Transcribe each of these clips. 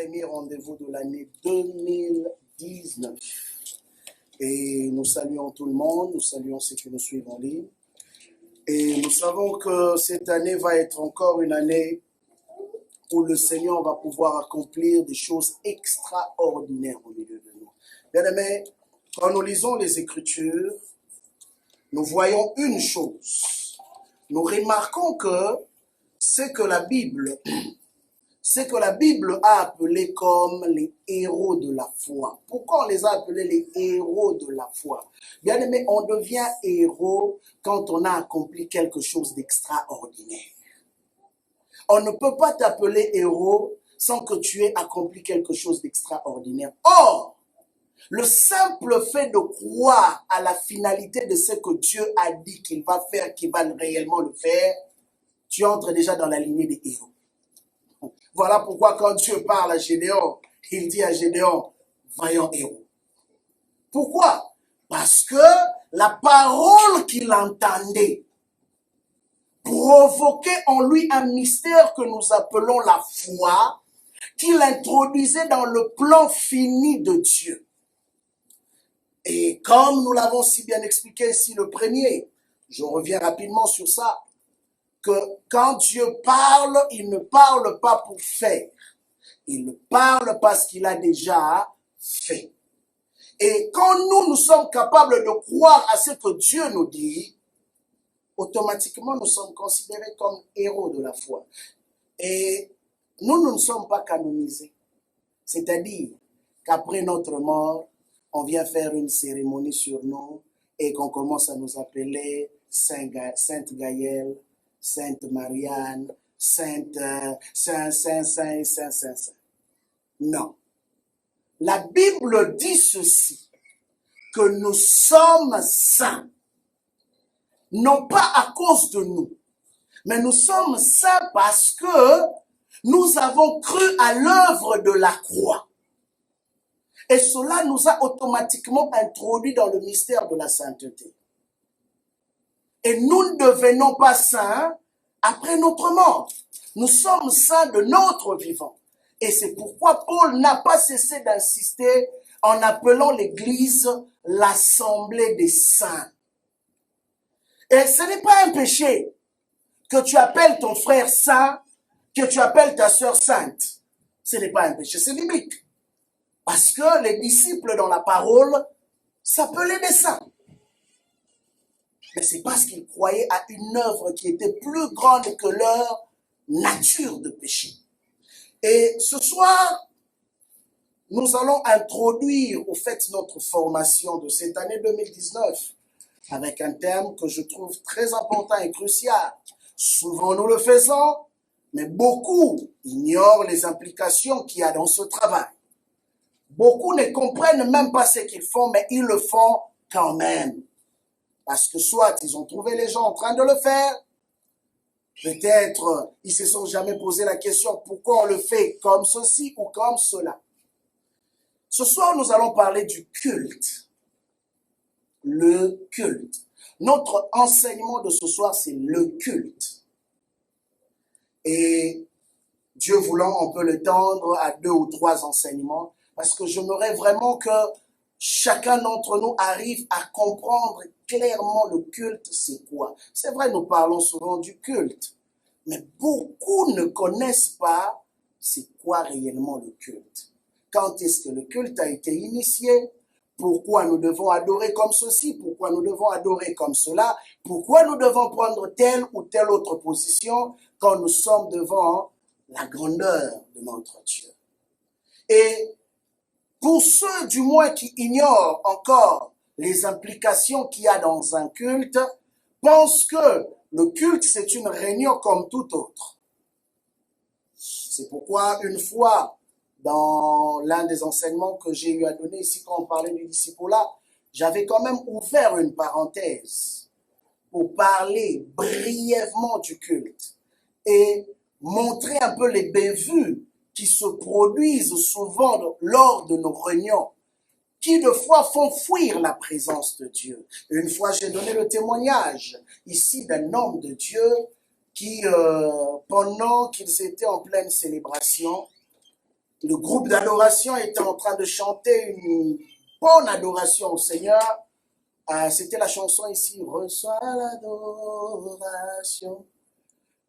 premier rendez-vous de l'année 2019. Et nous saluons tout le monde, nous saluons ceux qui nous suivent en ligne. Et nous savons que cette année va être encore une année où le Seigneur va pouvoir accomplir des choses extraordinaires au milieu de nous. Bien-aimés, quand nous lisons les Écritures, nous voyons une chose. Nous remarquons que c'est que la Bible a appelé comme les héros de la foi. Pourquoi on les a appelés les héros de la foi? Bien aimé, on devient héros quand on a accompli quelque chose d'extraordinaire. On ne peut pas t'appeler héros sans que tu aies accompli quelque chose d'extraordinaire. Or, le simple fait de croire à la finalité de ce que Dieu a dit qu'il va faire, qu'il va réellement le faire, tu entres déjà dans la lignée des héros. Voilà pourquoi quand Dieu parle à Gédéon, il dit à Gédéon, vaillant héros. Pourquoi? Parce que la parole qu'il entendait provoquait en lui un mystère que nous appelons la foi, qu'il introduisait dans le plan fini de Dieu. Et comme nous l'avons si bien expliqué ici le premier, je reviens rapidement sur ça, que quand Dieu parle, il ne parle pas pour faire. Il parle parce qu'il a déjà fait. Et quand nous sommes capables de croire à ce que Dieu nous dit, automatiquement nous sommes considérés comme héros de la foi. Et nous ne sommes pas canonisés. C'est-à-dire qu'après notre mort, on vient faire une cérémonie sur nous et qu'on commence à nous appeler Sainte Gaëlle, Sainte Marianne, Saint. Non. La Bible dit ceci, que nous sommes saints, non pas à cause de nous, mais nous sommes saints parce que nous avons cru à l'œuvre de la croix. Et cela nous a automatiquement introduits dans le mystère de la sainteté. Et nous ne devenons pas saints après notre mort. Nous sommes saints de notre vivant. Et c'est pourquoi Paul n'a pas cessé d'insister en appelant l'Église l'assemblée des saints. Et ce n'est pas un péché que tu appelles ton frère saint, que tu appelles ta sœur sainte. Ce n'est pas un péché, c'est biblique. Parce que les disciples dans la parole s'appelaient des saints. Mais c'est parce qu'ils croyaient à une œuvre qui était plus grande que leur nature de péché. Et ce soir, nous allons introduire au fait notre formation de cette année 2019 avec un thème que je trouve très important et crucial. Souvent nous le faisons, mais beaucoup ignorent les implications qu'il y a dans ce travail. Beaucoup ne comprennent même pas ce qu'ils font, mais ils le font quand même. Parce que soit ils ont trouvé les gens en train de le faire, peut-être ils ne se sont jamais posé la question pourquoi on le fait comme ceci ou comme cela. Ce soir, nous allons parler du culte. Le culte. Notre enseignement de ce soir, c'est le culte. Et Dieu voulant, on peut le tendre à 2 ou 3 enseignements, parce que j'aimerais vraiment que chacun d'entre nous arrive à comprendre clairement le culte, c'est quoi. C'est vrai, nous parlons souvent du culte, mais beaucoup ne connaissent pas c'est quoi réellement le culte. Quand est-ce que le culte a été initié? Pourquoi nous devons adorer comme ceci? Pourquoi nous devons adorer comme cela? Pourquoi nous devons prendre telle ou telle autre position quand nous sommes devant la grandeur de notre Dieu? Et pour ceux du moins qui ignorent encore les implications qu'il y a dans un culte, pensent que le culte c'est une réunion comme tout autre. C'est pourquoi une fois, dans l'un des enseignements que j'ai eu à donner ici quand on parlait du discipulat, j'avais quand même ouvert une parenthèse pour parler brièvement du culte et montrer un peu les bévues qui se produisent souvent lors de nos réunions, qui de fois font fuir la présence de Dieu. Une fois, j'ai donné le témoignage ici d'un homme de Dieu qui, pendant qu'ils étaient en pleine célébration, Le groupe d'adoration était en train de chanter une bonne adoration au Seigneur. C'était la chanson ici, reçois l'adoration.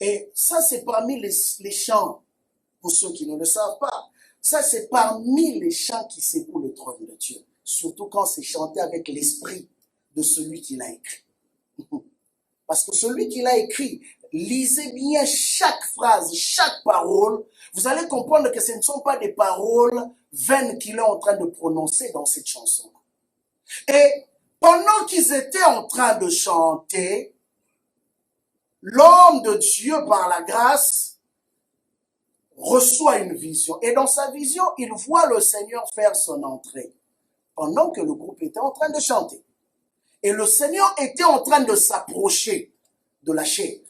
Et ça, c'est parmi les chants, pour ceux qui ne le savent pas. Ça, c'est parmi les chants qui secouent le trône de Dieu. Surtout quand c'est chanté avec l'esprit de celui qui l'a écrit. Parce que celui qui l'a écrit, lisez bien chaque phrase, chaque parole. Vous allez comprendre que ce ne sont pas des paroles vaines qu'il est en train de prononcer dans cette chanson-là. Et pendant qu'ils étaient en train de chanter, l'homme de Dieu, par la grâce, reçoit une vision. Et dans sa vision, il voit le Seigneur faire son entrée pendant que le groupe était en train de chanter. Et le Seigneur était en train de s'approcher de la chair.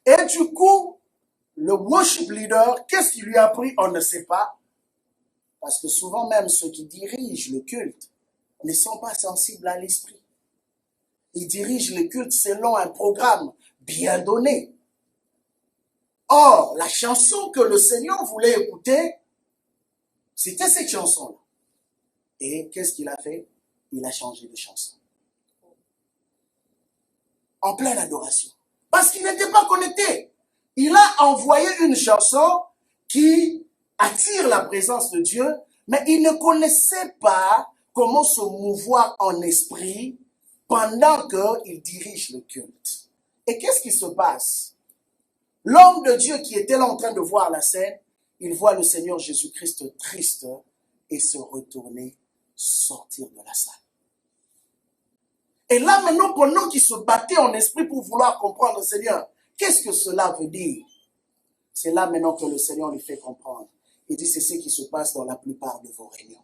Et du coup, le worship leader, qu'est-ce qu'il lui a pris? On ne sait pas. Parce que souvent même ceux qui dirigent le culte ne sont pas sensibles à l'esprit. Ils dirigent le culte selon un programme bien donné. Or, la chanson que le Seigneur voulait écouter, c'était cette chanson-là. Et qu'est-ce qu'il a fait? Il a changé de chanson. En pleine adoration. Parce qu'il n'était pas connecté. Il a envoyé une chanson qui attire la présence de Dieu, mais il ne connaissait pas comment se mouvoir en esprit pendant qu'il dirige le culte. Et qu'est-ce qui se passe? L'homme de Dieu qui était là en train de voir la scène, il voit le Seigneur Jésus-Christ triste et se retourner, sortir de la salle. Et là maintenant, pendant qu'il se battait en esprit pour vouloir comprendre le Seigneur, qu'est-ce que cela veut dire? C'est là maintenant que le Seigneur lui fait comprendre. Il dit, c'est ce qui se passe dans la plupart de vos réunions.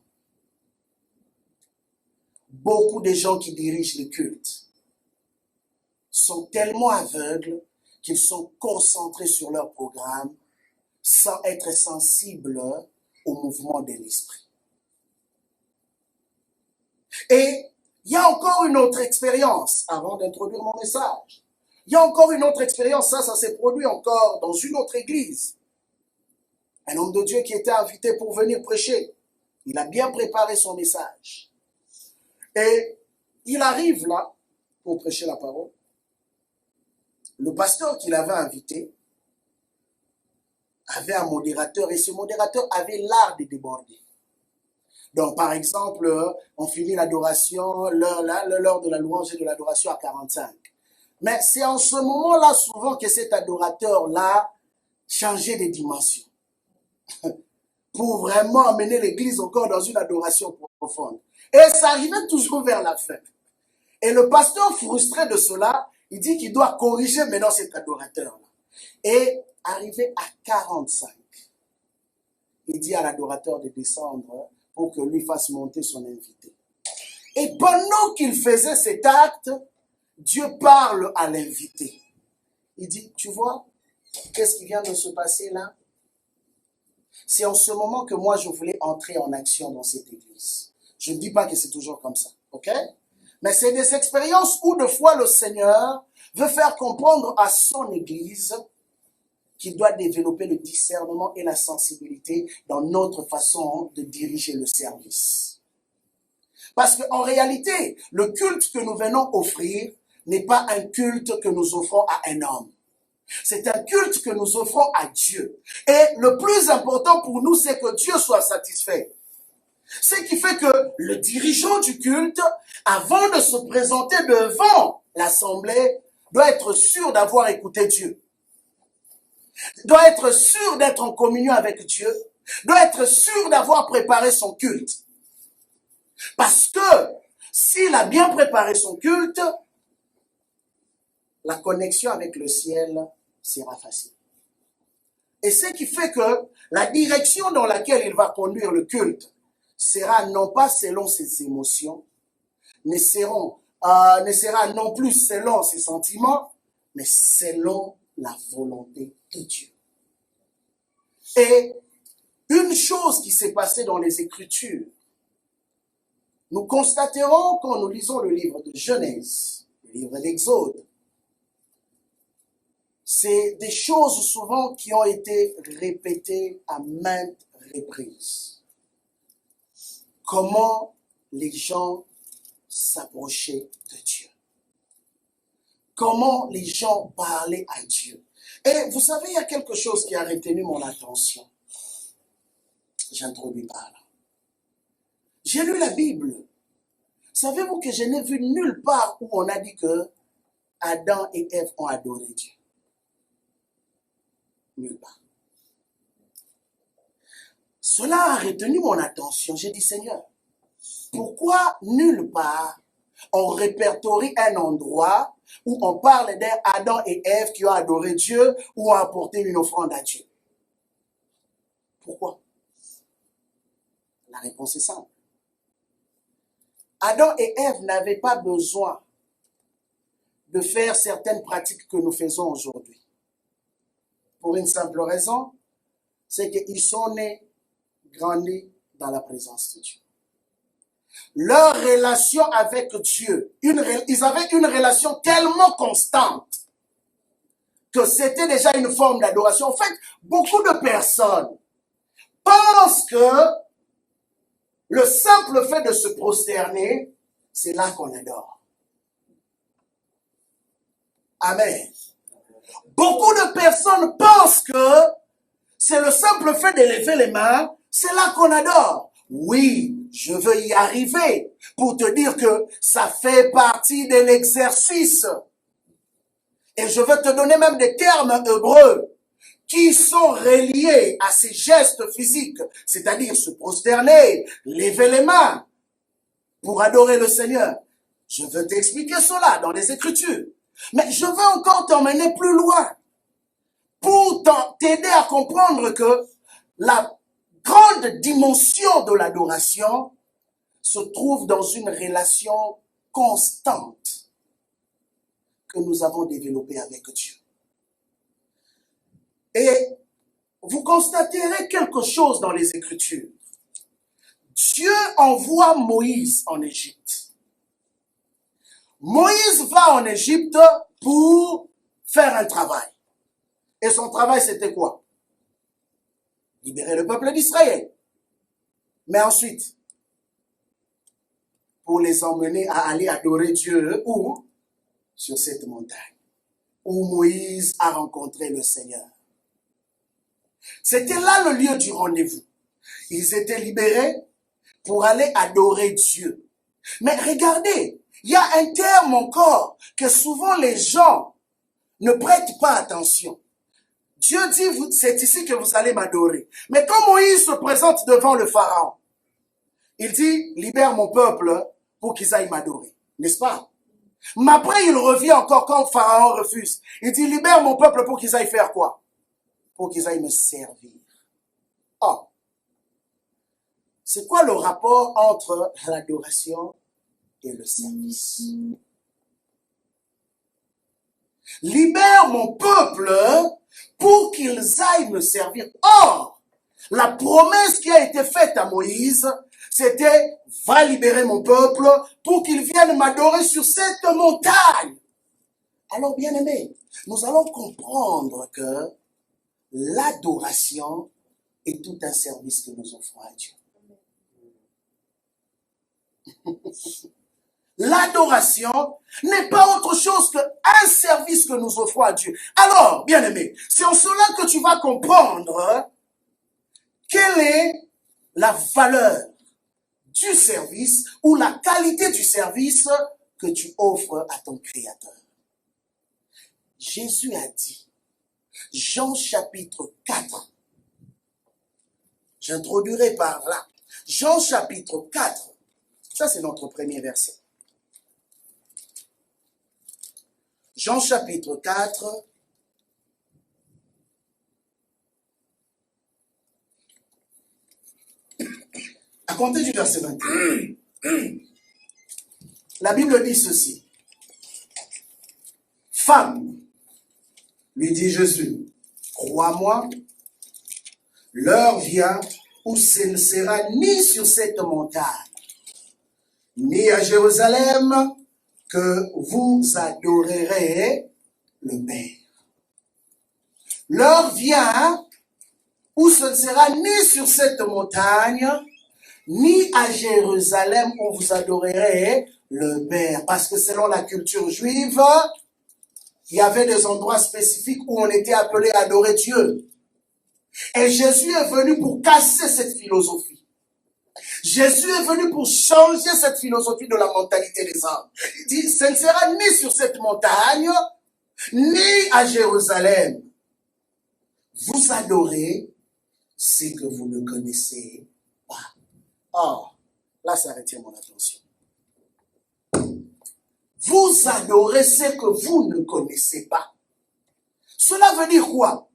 Beaucoup de gens qui dirigent le culte sont tellement aveugles qu'ils sont concentrés sur leur programme sans être sensibles au mouvement de l'esprit. Et il y a encore une autre expérience, avant d'introduire mon message. Il y a encore une autre expérience, ça s'est produit encore dans une autre église. Un homme de Dieu qui était invité pour venir prêcher. Il a bien préparé son message. Et il arrive là pour prêcher la parole. Le pasteur qu'il avait invité avait un modérateur et ce modérateur avait l'art de déborder. Donc, par exemple, on finit l'adoration, l'heure de la louange et de l'adoration à 45. Mais c'est en ce moment-là souvent que cet adorateur-là changeait de dimension pour vraiment amener l'église encore dans une adoration profonde. Et ça arrivait toujours vers la fin. Et le pasteur, frustré de cela, il dit qu'il doit corriger maintenant cet adorateur-là. Et arrivé à 45, il dit à l'adorateur de descendre pour que lui fasse monter son invité. Et pendant qu'il faisait cet acte, Dieu parle à l'invité. Il dit, tu vois, qu'est-ce qui vient de se passer là? C'est en ce moment que moi je voulais entrer en action dans cette église. Je ne dis pas que c'est toujours comme ça, ok? Mais c'est des expériences où de fois le Seigneur veut faire comprendre à son église qu'il doit développer le discernement et la sensibilité dans notre façon de diriger le service. Parce qu'en réalité, le culte que nous venons offrir n'est pas un culte que nous offrons à un homme. C'est un culte que nous offrons à Dieu. Et le plus important pour nous, c'est que Dieu soit satisfait. Ce qui fait que le dirigeant du culte, avant de se présenter devant l'assemblée, doit être sûr d'avoir écouté Dieu. Doit être sûr d'être en communion avec Dieu. Doit être sûr d'avoir préparé son culte. Parce que s'il a bien préparé son culte, la connexion avec le ciel sera facile. Et ce qui fait que la direction dans laquelle il va conduire le culte sera non pas selon ses émotions, ne sera non plus selon ses sentiments, mais selon la volonté de Dieu. Et une chose qui s'est passée dans les Écritures, nous constaterons quand nous lisons le livre de Genèse, le livre d'Exode, c'est des choses souvent qui ont été répétées à maintes reprises, comment les gens s'approchaient de Dieu. Comment les gens parlaient à Dieu. Et vous savez, il y a quelque chose qui a retenu mon attention. J'introduis par là. J'ai lu la Bible. Savez-vous que je n'ai vu nulle part où on a dit que Adam et Ève ont adoré Dieu? Nulle part. Cela a retenu mon attention. J'ai dit, Seigneur, pourquoi nulle part on répertorie un endroit où on parle d'Adam et Ève qui ont adoré Dieu ou ont apporté une offrande à Dieu? Pourquoi? La réponse est simple. Adam et Ève n'avaient pas besoin de faire certaines pratiques que nous faisons aujourd'hui. Pour une simple raison, c'est qu'ils sont nés, grandis dans la présence de Dieu. Leur relation avec Dieu, ils avaient une relation tellement constante que c'était déjà une forme d'adoration. En fait, beaucoup de personnes pensent que le simple fait de se prosterner, c'est là qu'on adore. Amen. Beaucoup de personnes pensent que c'est le simple fait de lever les mains, c'est là qu'on adore. Oui, je veux y arriver pour te dire que ça fait partie de l'exercice. Et je veux te donner même des termes hébreux qui sont reliés à ces gestes physiques, c'est-à-dire se prosterner, lever les mains pour adorer le Seigneur. Je veux t'expliquer cela dans les Écritures. Mais je veux encore t'emmener plus loin pour t'aider à comprendre que la grande dimension de l'adoration se trouve dans une relation constante que nous avons développée avec Dieu. Et vous constaterez quelque chose dans les Écritures. Dieu envoie Moïse en Égypte. Moïse va en Égypte pour faire un travail. Et son travail, c'était quoi? Libérer le peuple d'Israël. Mais ensuite, pour les emmener à aller adorer Dieu, où? Sur cette montagne, où Moïse a rencontré le Seigneur. C'était là le lieu du rendez-vous. Ils étaient libérés pour aller adorer Dieu. Mais regardez, il y a un terme encore que souvent les gens ne prêtent pas attention. Dieu dit, c'est ici que vous allez m'adorer. Mais quand Moïse se présente devant le Pharaon, il dit, libère mon peuple pour qu'ils aillent m'adorer. N'est-ce pas? Mais après, il revient encore quand Pharaon refuse. Il dit, libère mon peuple pour qu'ils aillent faire quoi? Pour qu'ils aillent me servir. Oh. C'est quoi le rapport entre l'adoration et le service? Libère mon peuple pour qu'ils aillent me servir. Or, la promesse qui a été faite à Moïse, c'était « Va libérer mon peuple pour qu'il vienne m'adorer sur cette montagne. » Alors, bien-aimés, nous allons comprendre que l'adoration est tout un service que nous offrons à Dieu. L'adoration n'est pas autre chose qu'un service que nous offrons à Dieu. Alors, bien-aimé, c'est en cela que tu vas comprendre quelle est la valeur du service ou la qualité du service que tu offres à ton Créateur. Jésus a dit, Jean chapitre 4, j'introduirai par là, Jean chapitre 4, ça c'est notre premier verset. Jean chapitre 4, à compter du verset 21. La Bible dit ceci. Femme, lui dit Jésus, crois-moi, l'heure vient où ce ne sera ni sur cette montagne, ni à Jérusalem, que vous adorerez le Père. L'heure vient où ce ne sera ni sur cette montagne, ni à Jérusalem où vous adorerez le Père. Parce que selon la culture juive, il y avait des endroits spécifiques où on était appelé à adorer Dieu. Et Jésus est venu pour casser cette philosophie. Jésus est venu pour changer cette philosophie de la mentalité des hommes. Il dit, ce ne sera ni sur cette montagne, ni à Jérusalem. Vous adorez ce que vous ne connaissez pas. Or, là, ça retient mon attention. Vous adorez ce que vous ne connaissez pas. Cela veut dire quoi?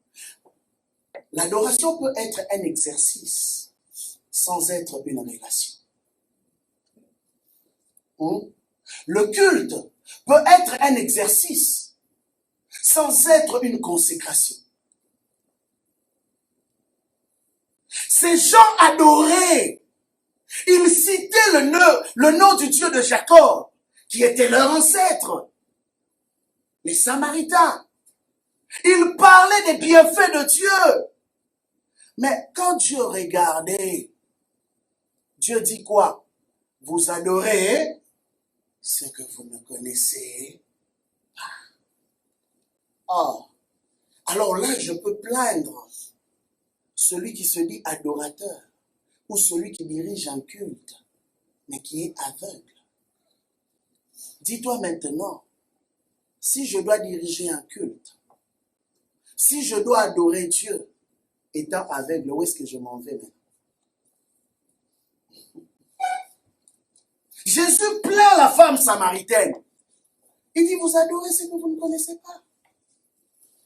L'adoration peut être un exercice sans être une relation. Le culte peut être un exercice sans être une consécration. Ces gens adoraient, ils citaient le nom du Dieu de Jacob, qui était leur ancêtre, les Samaritains. Ils parlaient des bienfaits de Dieu. Mais quand Dieu regardait, Dieu dit quoi? Vous adorez ce que vous ne connaissez pas. Or, alors là, je peux plaindre celui qui se dit adorateur ou celui qui dirige un culte, mais qui est aveugle. Dis-toi maintenant, si je dois diriger un culte, si je dois adorer Dieu, étant aveugle, où est-ce que je m'en vais maintenant? Jésus plaint la femme samaritaine. Il dit, vous adorez ce que vous ne connaissez pas.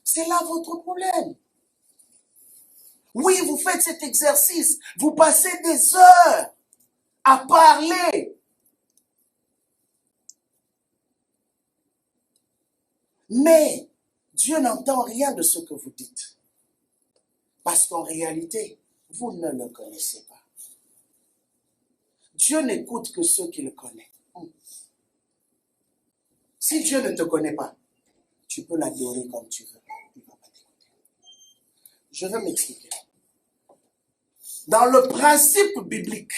C'est là votre problème. Oui, vous faites cet exercice. Vous passez des heures à parler. Mais Dieu n'entend rien de ce que vous dites. Parce qu'en réalité, vous ne le connaissez pas. Dieu n'écoute que ceux qui le connaissent. Si Dieu ne te connaît pas, tu peux l'adorer comme tu veux. Il ne va pas t'écouter. Je vais m'expliquer. Dans le principe biblique,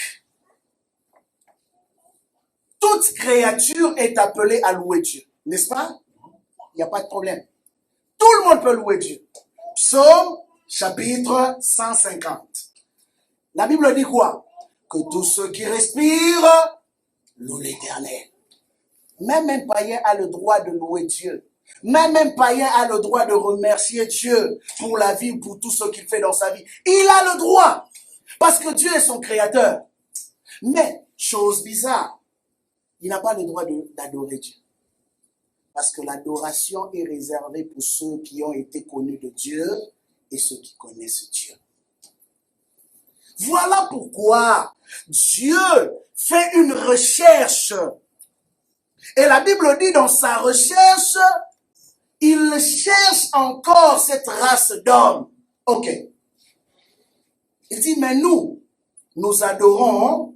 toute créature est appelée à louer Dieu. N'est-ce pas? Il n'y a pas de problème. Tout le monde peut louer Dieu. Psaume, chapitre 150. La Bible dit quoi? Que tous ceux qui respirent louent l'Éternel. Même un païen a le droit de louer Dieu. Même un païen a le droit de remercier Dieu pour la vie, pour tout ce qu'il fait dans sa vie. Il a le droit. Parce que Dieu est son créateur. Mais, chose bizarre, il n'a pas le droit d'adorer Dieu. Parce que l'adoration est réservée pour ceux qui ont été connus de Dieu et ceux qui connaissent Dieu. Voilà pourquoi Dieu fait une recherche. Et la Bible dit dans sa recherche, il cherche encore cette race d'hommes. Ok. Il dit, mais nous adorons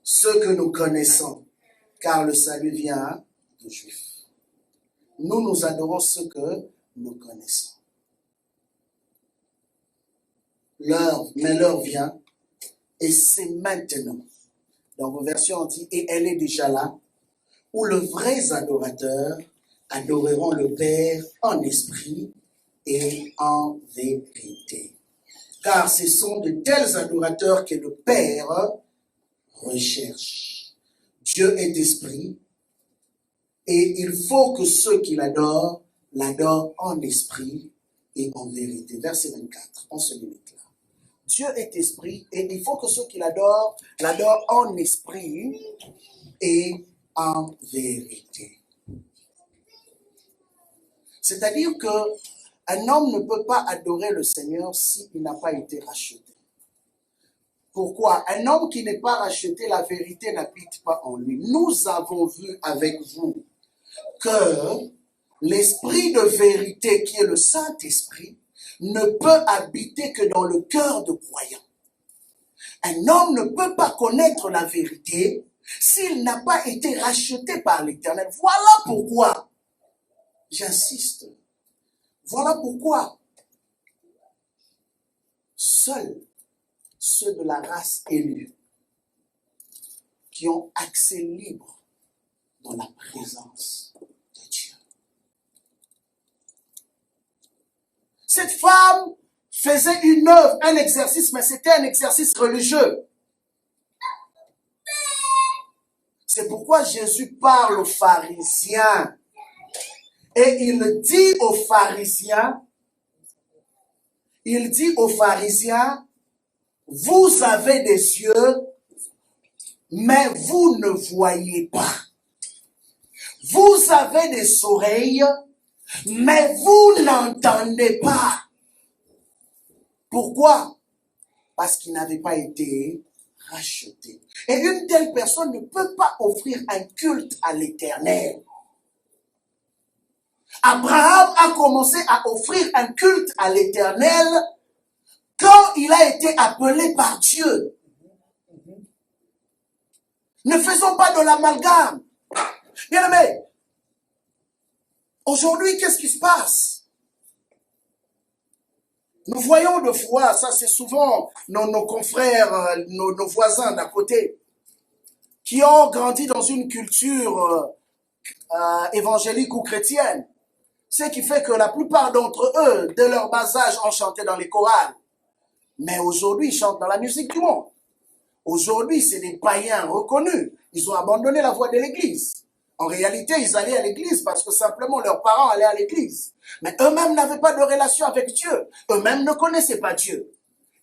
ce que nous connaissons, car le salut vient des Juifs. Nous adorons ce que nous connaissons. Mais l'heure vient, et c'est maintenant. Dans vos versions, on dit, et elle est déjà là, où les vrais adorateurs adoreront le Père en esprit et en vérité. Car ce sont de tels adorateurs que le Père recherche. Dieu est esprit, et il faut que ceux qui l'adorent en esprit et en vérité. Verset 24, on se limite là. Dieu est esprit, et il faut que ceux qui l'adorent en esprit et en vérité. C'est-à-dire qu'un homme ne peut pas adorer le Seigneur s'il n'a pas été racheté. Pourquoi? Un homme qui n'est pas racheté, la vérité n'habite pas en lui. Nous avons vu avec vous que l'esprit de vérité, qui est le Saint-Esprit, ne peut habiter que dans le cœur de croyants. Un homme ne peut pas connaître la vérité s'il n'a pas été racheté par l'Éternel. Voilà pourquoi, j'insiste, voilà pourquoi Seuls ceux de la race élue qui ont accès libre dans la présence de Dieu. Cette femme faisait une œuvre, un exercice, mais c'était un exercice religieux. C'est pourquoi Jésus parle aux pharisiens. Et il dit aux pharisiens, vous avez des yeux, mais vous ne voyez pas. Vous avez des oreilles, mais vous n'entendez pas. Pourquoi? Parce qu'ils n'avaient pas été rachetés. Et une telle personne ne peut pas offrir un culte à l'Éternel. Abraham a commencé à offrir un culte à l'Éternel quand il a été appelé par Dieu. Ne faisons pas de l'amalgame. Bien aimé, aujourd'hui, qu'est-ce qui se passe? Nous voyons de fois, ça c'est souvent nos confrères, nos voisins d'à côté, qui ont grandi dans une culture évangélique ou chrétienne. Ce qui fait que la plupart d'entre eux, de leur bas âge, ont chanté dans les chorales. Mais aujourd'hui, ils chantent dans la musique du monde. Aujourd'hui, c'est des païens reconnus. Ils ont abandonné la voie de l'église. En réalité, ils allaient à l'église parce que simplement leurs parents allaient à l'église. Mais eux-mêmes n'avaient pas de relation avec Dieu. Eux-mêmes ne connaissaient pas Dieu.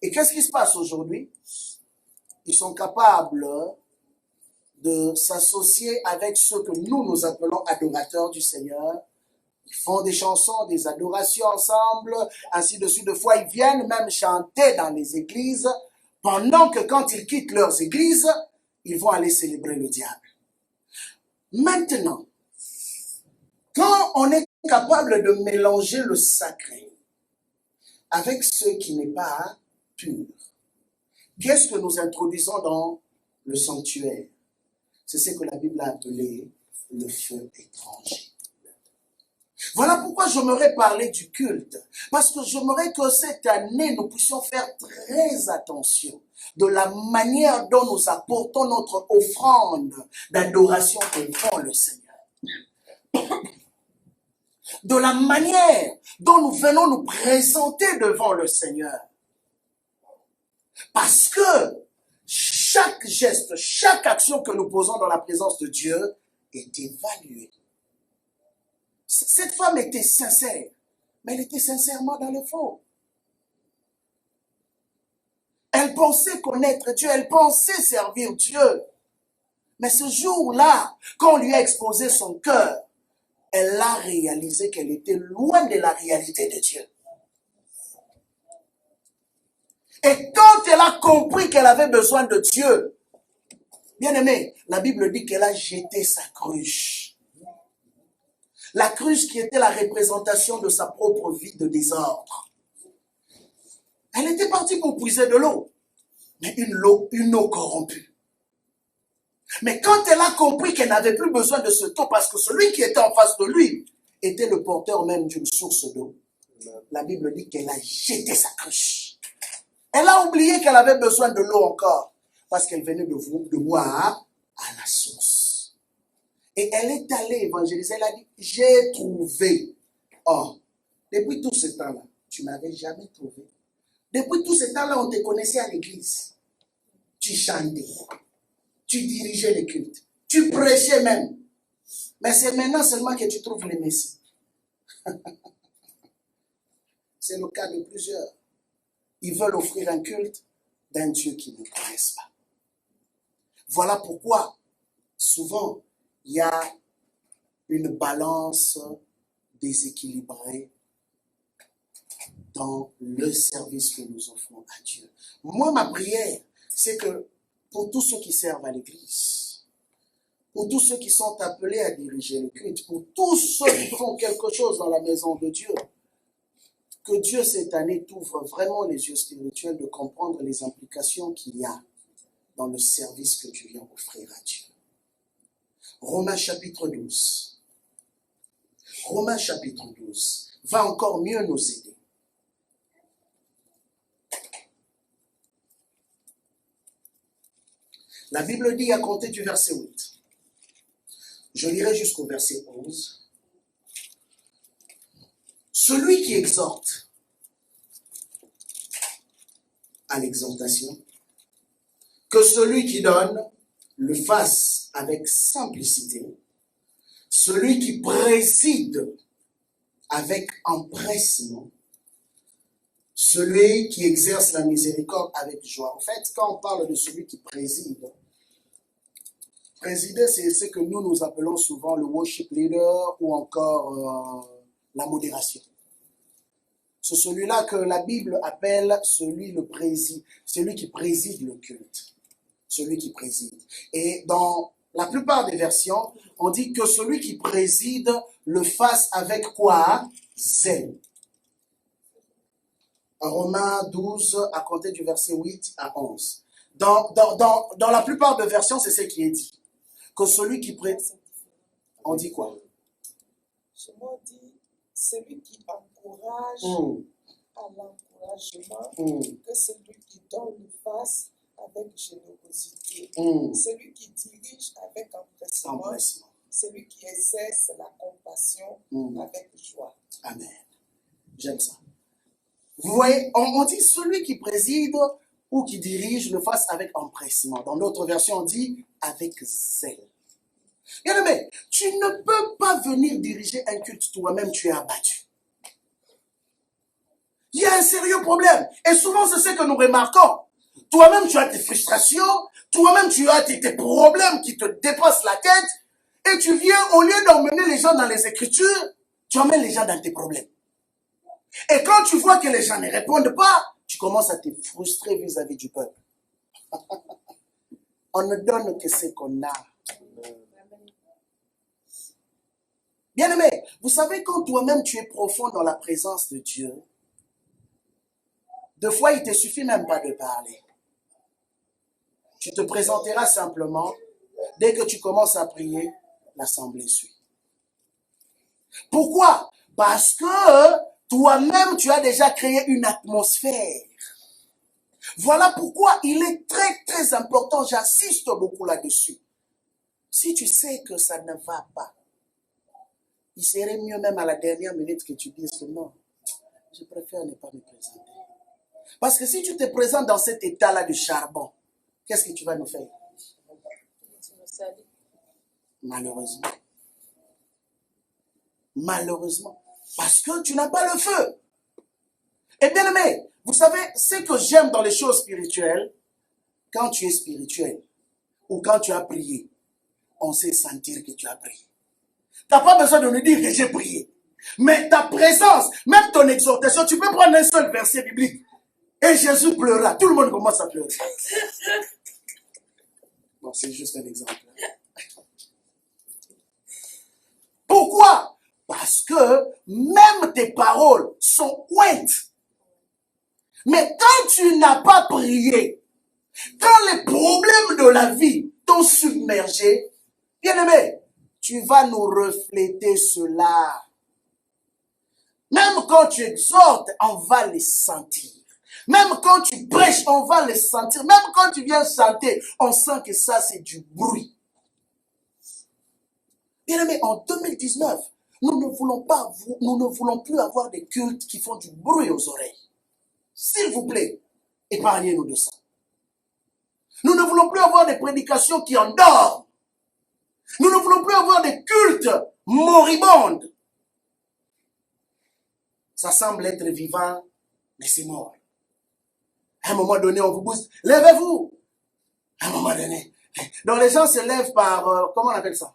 Et qu'est-ce qui se passe aujourd'hui? Ils sont capables de s'associer avec ceux que nous appelons adorateurs du Seigneur. Ils font des chansons, des adorations ensemble, ainsi de suite. De fois, ils viennent même chanter dans les églises, pendant que quand ils quittent leurs églises, ils vont aller célébrer le diable. Maintenant, quand on est capable de mélanger le sacré avec ce qui n'est pas pur, qu'est-ce que nous introduisons dans le sanctuaire? C'est ce que la Bible a appelé le feu étranger. Voilà pourquoi j'aimerais parler du culte. Parce que j'aimerais que cette année, nous puissions faire très attention de la manière dont nous apportons notre offrande d'adoration devant le Seigneur. De la manière dont nous venons nous présenter devant le Seigneur. Parce que chaque geste, chaque action que nous posons dans la présence de Dieu est évaluée. Cette femme était sincère, mais elle était sincèrement dans le faux. Elle pensait connaître Dieu, elle pensait servir Dieu. Mais ce jour-là, quand on lui a exposé son cœur, elle a réalisé qu'elle était loin de la réalité de Dieu. Et quand elle a compris qu'elle avait besoin de Dieu, bien aimé, la Bible dit qu'elle a jeté sa cruche. La cruche qui était la représentation de sa propre vie de désordre. Elle était partie pour puiser de l'eau, mais une eau corrompue. Mais quand elle a compris qu'elle n'avait plus besoin de ce eau, parce que celui qui était en face de lui était le porteur même d'une source d'eau, la Bible dit qu'elle a jeté sa cruche. Elle a oublié qu'elle avait besoin de l'eau encore, parce qu'elle venait de boire à la source. Et elle est allée évangéliser, elle a dit, j'ai trouvé. Oh, depuis tout ce temps-là, tu n'avais jamais trouvé. Depuis tout ce temps-là, on te connaissait à l'église. Tu chantais, tu dirigeais les cultes, tu prêchais même. Mais c'est maintenant seulement que tu trouves le Messie. C'est le cas de plusieurs. Ils veulent offrir un culte d'un Dieu qu'ils ne connaissent pas. Voilà pourquoi, souvent, il y a une balance déséquilibrée dans le service que nous offrons à Dieu. Moi, ma prière, c'est que pour tous ceux qui servent à l'église, pour tous ceux qui sont appelés à diriger le culte, pour tous ceux qui font quelque chose dans la maison de Dieu, que Dieu cette année t'ouvre vraiment les yeux spirituels de comprendre les implications qu'il y a dans le service que tu viens offrir à Dieu. Romains chapitre 12. Romains chapitre 12 va encore mieux nous aider. La Bible dit à compter du verset 8. Je lirai jusqu'au verset 11. Celui qui exhorte à l'exhortation, que celui qui donne le fasse avec simplicité, celui qui préside avec empressement, celui qui exerce la miséricorde avec joie. En fait, quand on parle de celui qui préside, présider, c'est ce que nous appelons souvent le worship leader ou encore la modération. C'est celui-là que la Bible appelle celui qui préside le culte. Celui qui préside. Et dans la plupart des versions, on dit que celui qui préside le fasse avec quoi? Zèle. Romains 12, à compter du verset 8 à 11. Dans la plupart des versions, c'est ce qui est dit. Que celui qui préside... On dit quoi? Je me dis, celui qui encourage à l'encouragement, que celui qui donne le fasse avec générosité. Celui qui dirige avec empressement, celui qui exerce la compassion avec joie. Amen. J'aime ça. Vous voyez, on dit celui qui préside ou qui dirige le fasse avec empressement. Dans l'autre version, on dit avec zèle. Bien aimé, tu ne peux pas venir diriger un culte toi-même, tu es abattu. Il y a un sérieux problème. Et souvent, c'est ce que nous remarquons. Toi-même, tu as tes frustrations. Toi-même, tu as tes problèmes qui te dépassent la tête. Et tu viens, au lieu d'emmener les gens dans les Écritures, tu emmènes les gens dans tes problèmes. Et quand tu vois que les gens ne répondent pas, tu commences à te frustrer vis-à-vis du peuple. On ne donne que ce qu'on a. Bien-aimé, vous savez, quand toi-même tu es profond dans la présence de Dieu, des fois, il ne te suffit même pas de parler. Tu te présenteras simplement. Dès que tu commences à prier, l'assemblée suit. Pourquoi? Parce que toi-même, tu as déjà créé une atmosphère. Voilà pourquoi il est très, très important, j'insiste beaucoup là-dessus. Si tu sais que ça ne va pas, il serait mieux même à la dernière minute que tu dises que non, je préfère ne pas me présenter. Parce que si tu te présentes dans cet état-là de charbon, qu'est-ce que tu vas nous faire? Malheureusement. Malheureusement. Parce que tu n'as pas le feu. Et bien aimé, vous savez, ce que j'aime dans les choses spirituelles, quand tu es spirituel ou quand tu as prié, on sait sentir que tu as prié. Tu n'as pas besoin de nous dire que j'ai prié. Mais ta présence, même ton exhortation, tu peux prendre un seul verset biblique. Et Jésus pleura. Tout le monde commence à pleurer. Bon, c'est juste un exemple. Pourquoi? Parce que même tes paroles sont ouintes. Mais quand tu n'as pas prié, quand les problèmes de la vie t'ont submergé, bien aimé, tu vas nous refléter cela. Même quand tu exhortes, on va les sentir. Même quand tu prêches, on va les sentir. Même quand tu viens chanter, on sent que ça, c'est du bruit. Bien aimé, en 2019, nous ne voulons plus avoir des cultes qui font du bruit aux oreilles. S'il vous plaît, épargnez-nous de ça. Nous ne voulons plus avoir des prédications qui endorment. Nous ne voulons plus avoir des cultes moribondes. Ça semble être vivant, mais c'est mort. À un moment donné, on vous pousse, levez-vous. À un moment donné. Donc les gens se lèvent par, comment on appelle ça?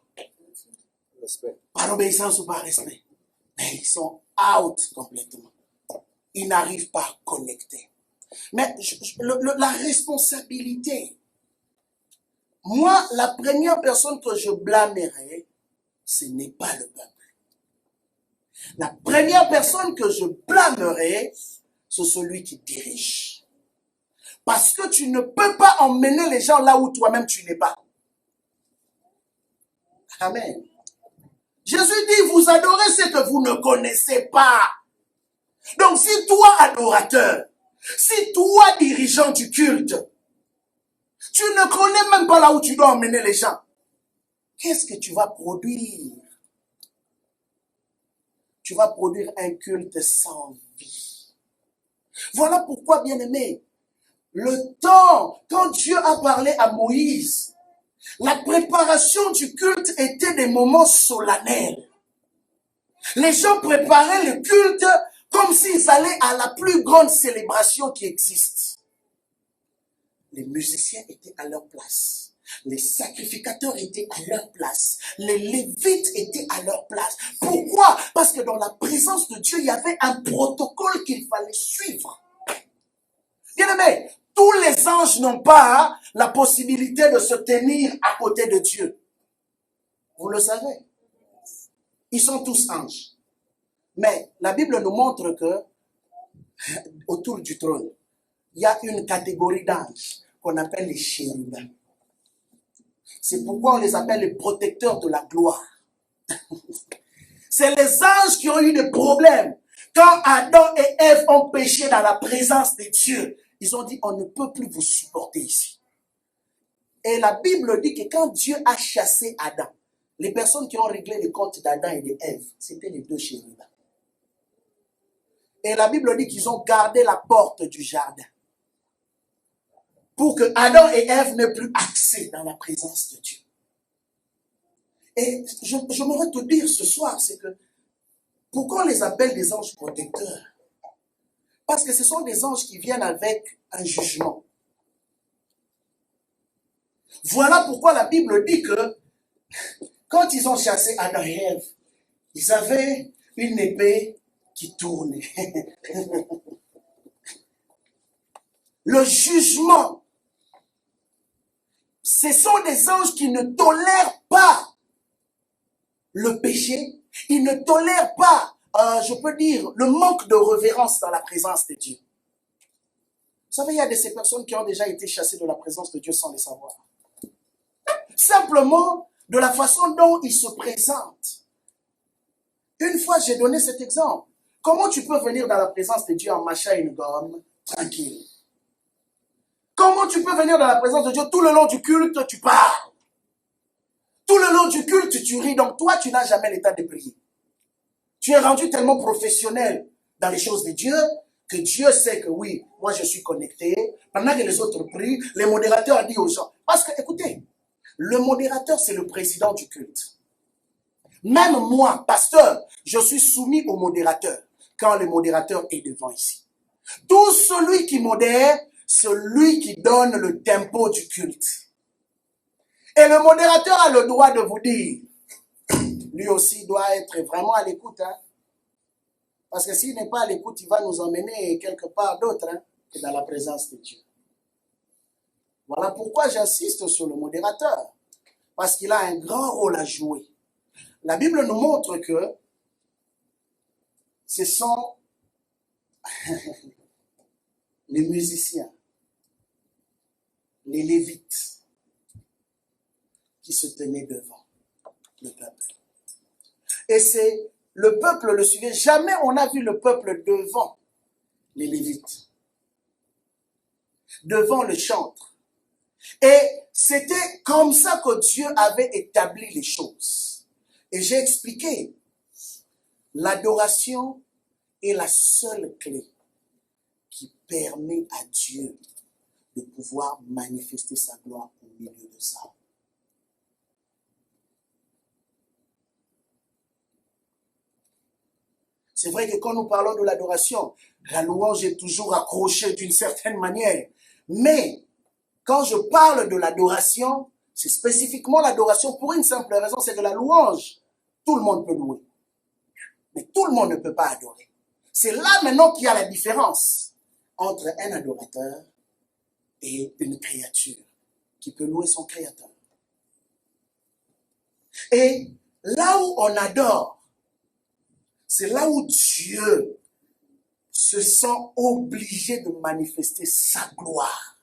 Respect. Par obéissance ou par respect. Mais ils sont out complètement. Ils n'arrivent pas à connecter. Mais la responsabilité, moi, la première personne que je blâmerai, ce n'est pas le peuple. La première personne que je blâmerai, c'est celui qui dirige. Parce que tu ne peux pas emmener les gens là où toi-même tu n'es pas. Amen. Jésus dit, vous adorez ce que vous ne connaissez pas. Donc si toi, adorateur, si toi, dirigeant du culte, Tu ne connais même pas là où tu dois emmener les gens. Qu'est-ce que tu vas produire? Tu vas produire un culte sans vie. Voilà pourquoi, bien-aimé, le temps, quand Dieu a parlé à Moïse, la préparation du culte était des moments solennels. Les gens préparaient le culte comme s'ils allaient à la plus grande célébration qui existe. Les musiciens étaient à leur place. Les sacrificateurs étaient à leur place. Les lévites étaient à leur place. Pourquoi? Parce que dans la présence de Dieu, il y avait un protocole qu'il fallait suivre. Bien-aimé, tous les anges n'ont pas la possibilité de se tenir à côté de Dieu. Vous le savez. Ils sont tous anges. Mais la Bible nous montre que autour du trône, il y a une catégorie d'anges qu'on appelle les chérubins. C'est pourquoi on les appelle les protecteurs de la gloire. C'est les anges qui ont eu des problèmes. Quand Adam et Ève ont péché dans la présence de Dieu, ils ont dit, on ne peut plus vous supporter ici. Et la Bible dit que quand Dieu a chassé Adam, les personnes qui ont réglé les comptes d'Adam et d'Ève, c'était les deux chérubins. Et la Bible dit qu'ils ont gardé la porte du jardin pour que Adam et Ève n'aient plus accès dans la présence de Dieu. Et j'aimerais te dire ce soir, c'est que pourquoi on les appelle des anges protecteurs? Parce que ce sont des anges qui viennent avec un jugement. Voilà pourquoi la Bible dit que quand ils ont chassé Adam et Ève, ils avaient une épée qui tournait. Le jugement. Ce sont des anges qui ne tolèrent pas le péché. Ils ne tolèrent pas, je peux dire, le manque de révérence dans la présence de Dieu. Vous savez, il y a de ces personnes qui ont déjà été chassées de la présence de Dieu sans le savoir. Simplement, de la façon dont ils se présentent. Une fois, j'ai donné cet exemple. Comment tu peux venir dans la présence de Dieu en mâchant une gomme, tranquille? Comment tu peux venir dans la présence de Dieu tout le long du culte, tu parles? Tout le long du culte, tu ris. Donc toi, tu n'as jamais l'état de prier. Tu es rendu tellement professionnel dans les choses de Dieu que Dieu sait que oui, moi je suis connecté. Pendant que les autres prient, les modérateurs disent aux gens. Parce que, écoutez, le modérateur, c'est le président du culte. Même moi, pasteur, je suis soumis au modérateur quand le modérateur est devant ici. Tout celui qui modère, celui qui donne le tempo du culte. Et le modérateur a le droit de vous dire, lui aussi doit être vraiment à l'écoute. Hein? Parce que s'il n'est pas à l'écoute, il va nous emmener quelque part d'autre que dans la présence de Dieu. Voilà pourquoi j'insiste sur le modérateur. Parce qu'il a un grand rôle à jouer. La Bible nous montre que ce sont les musiciens, les lévites qui se tenaient devant le peuple. Et c'est le peuple le suivait. Jamais on n'a vu le peuple devant les lévites, devant le chantre. Et c'était comme ça que Dieu avait établi les choses. Et j'ai expliqué, l'adoration est la seule clé qui permet à Dieu de pouvoir manifester sa gloire au milieu de ça. C'est vrai que quand nous parlons de l'adoration, la louange est toujours accrochée d'une certaine manière. Mais quand je parle de l'adoration, c'est spécifiquement l'adoration pour une simple raison, c'est que la louange, tout le monde peut louer. Mais tout le monde ne peut pas adorer. C'est là maintenant qu'il y a la différence entre un adorateur et une créature qui peut louer son créateur. Et là où on adore, c'est là où Dieu se sent obligé de manifester sa gloire.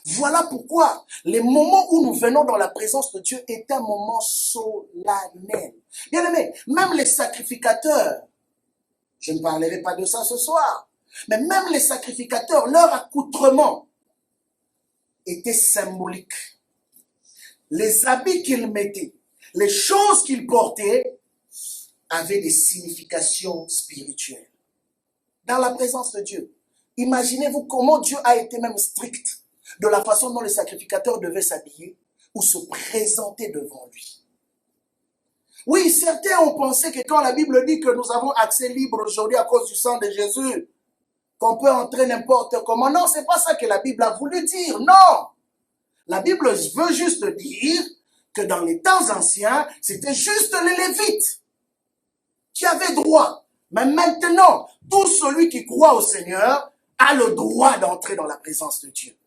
Voilà pourquoi les moments où nous venons dans la présence de Dieu est un moment solennel. Bien aimé, même les sacrificateurs, je ne parlerai pas de ça ce soir, mais même les sacrificateurs, leur accoutrement était symbolique. Les habits qu'il mettait, les choses qu'il portait avaient des significations spirituelles. Dans la présence de Dieu. Imaginez-vous comment Dieu a été même strict de la façon dont le sacrificateur devait s'habiller ou se présenter devant lui. Oui, certains ont pensé que quand la Bible dit que nous avons accès libre aujourd'hui à cause du sang de Jésus, qu'on peut entrer n'importe comment. Non, c'est pas ça que la Bible a voulu dire. Non. La Bible veut juste dire que dans les temps anciens, c'était juste les Lévites qui avaient droit. Mais maintenant, tout celui qui croit au Seigneur a le droit d'entrer dans la présence de Dieu.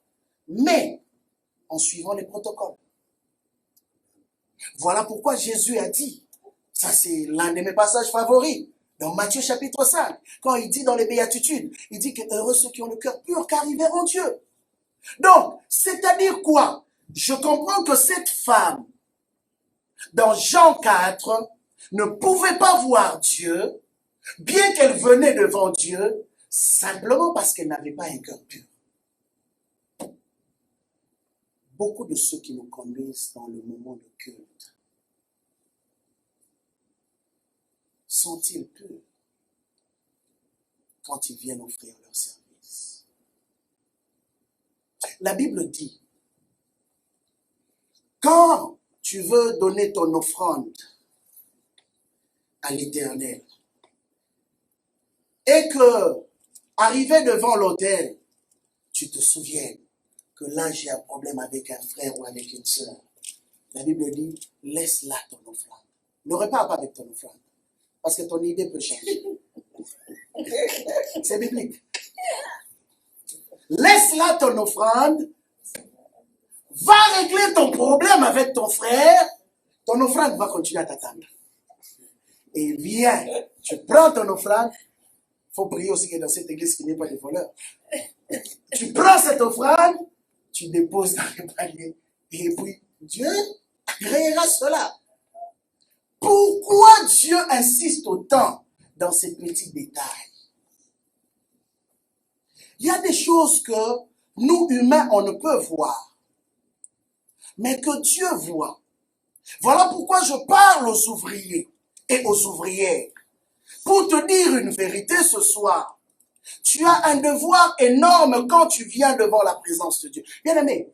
Mais en suivant les protocoles. Voilà pourquoi Jésus a dit, ça c'est l'un de mes passages favoris, dans Matthieu chapitre 5, quand il dit dans les béatitudes, il dit que heureux ceux qui ont le cœur pur, car ils verront Dieu. Donc, c'est-à-dire quoi? Je comprends que cette femme, dans Jean 4, ne pouvait pas voir Dieu, bien qu'elle venait devant Dieu, simplement parce qu'elle n'avait pas un cœur pur. Beaucoup de ceux qui nous conduisent dans le moment de culte, sont-ils purs quand ils viennent offrir leur service? La Bible dit, quand tu veux donner ton offrande à l'Éternel, et que, arrivé devant l'autel, tu te souviens que là j'ai un problème avec un frère ou avec une sœur, la Bible dit, laisse là ton offrande. Ne repars pas avec ton offrande, parce que ton idée peut changer. C'est biblique. Laisse là ton offrande, va régler ton problème avec ton frère, ton offrande va continuer à t'attendre. Et viens, tu prends ton offrande, il faut prier aussi que dans cette église qu'il n'y ait pas de voleurs. Tu prends cette offrande, tu déposes dans le panier, et puis Dieu agréera cela. Pourquoi Dieu insiste autant dans ces petits détails? Il y a des choses que nous, humains, on ne peut voir, mais que Dieu voit. Voilà pourquoi je parle aux ouvriers et aux ouvrières. Pour te dire une vérité ce soir, tu as un devoir énorme quand tu viens devant la présence de Dieu. Bien-aimés,